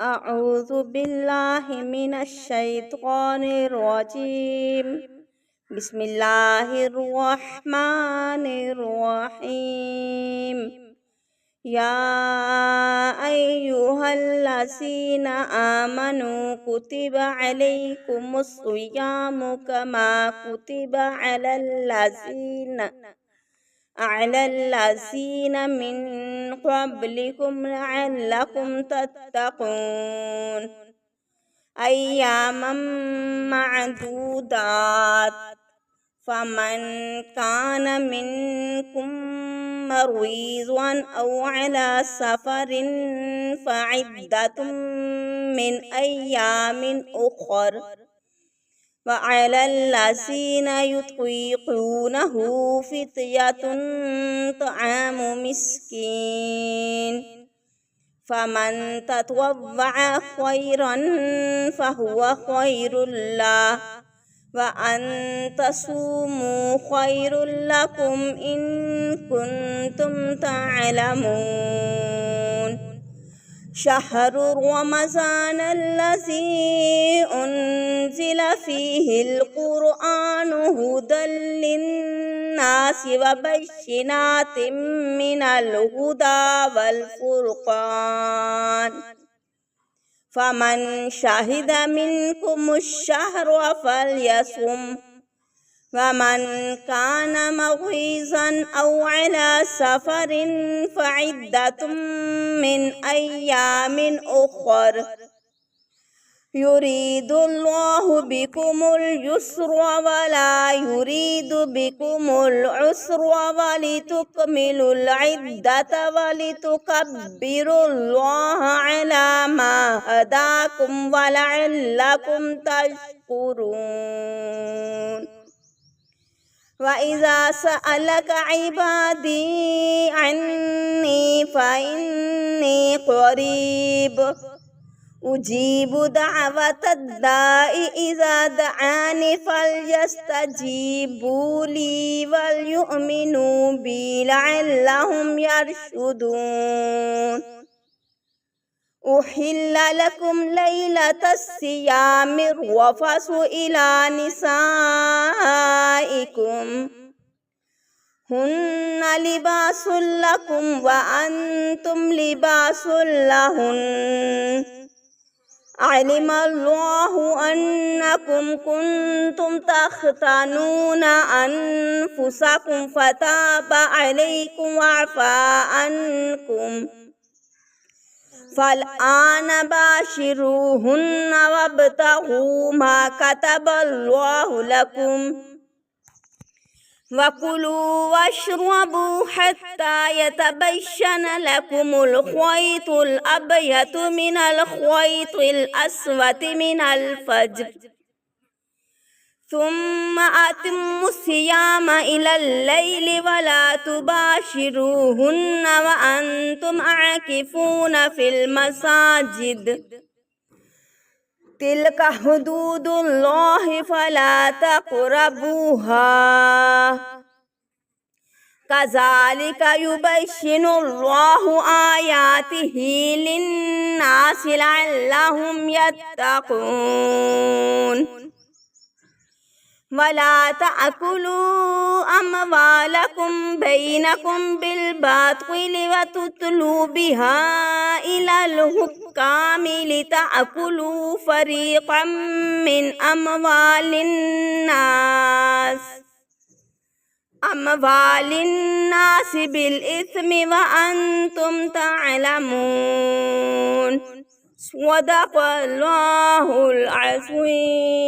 أعوذ بالله من الشيطان الرجيم. بسم الله الرحمن الرحيم. يا أيها الذين آمنوا كتب عليكم الصيام كما كتب على الذين من قبلكم لعلكم تتقون. أياما معدودات، فمن كان منكم مريضا أو على سفر فعدة من أيام أخر، وعلى الذين يطيقونه فدية طعام مسكين، فمن تطوع خيرا فهو خير له، وأن تصوموا خير لكم إن كنتم تعلمون. شهر رمضان الذي أنزل فيه القرآن هدى للناس وبينات من الهدى والفرقان، فمن شهد منكم الشهر فليصم، ومن كان مريضا أو على سفر فعدة من أيام أخر، يريد الله بكم اليسر ولا يريد بكم العسر، ولتكملوا العدة ولتكبروا الله على ما هداكم ولعلكم تشكرون. وإذا سألك عبادي عني فإني قريب أجيب دعوة الداء إذا دعاني فليستجيبوا لي وليؤمنوا بي لعلهم يرشدون. أحل لكم ليلة الصيام الرفث إلى نسائكم هن لباس لكم وأنتم لباس لهن، علم الله أنكم كنتم تختانون أنفسكم فتاب عليكم وعفى عنكم، فالآن باشروهن وابتغوا ما كتب الله لكم، وكلوا واشربوا حتى يتبين لكم الخيط الأبيض من الخيط الأسود من الفجر، ثم أتموا الصيام إلى الليل ولا تباشروهن وأنتم عاكفون في المساجد، تلك حدود الله فلا تقربوها، كذلك يبين الله آياته للناس لعلهم يتقون. ولا تأكلوا أموالكم بينكم بالباطل وتدلوا بها إلى الحكام لتأكلوا فريقا من أموال الناس بالإثم وأنتم تعلمون. صدق الله العظيم.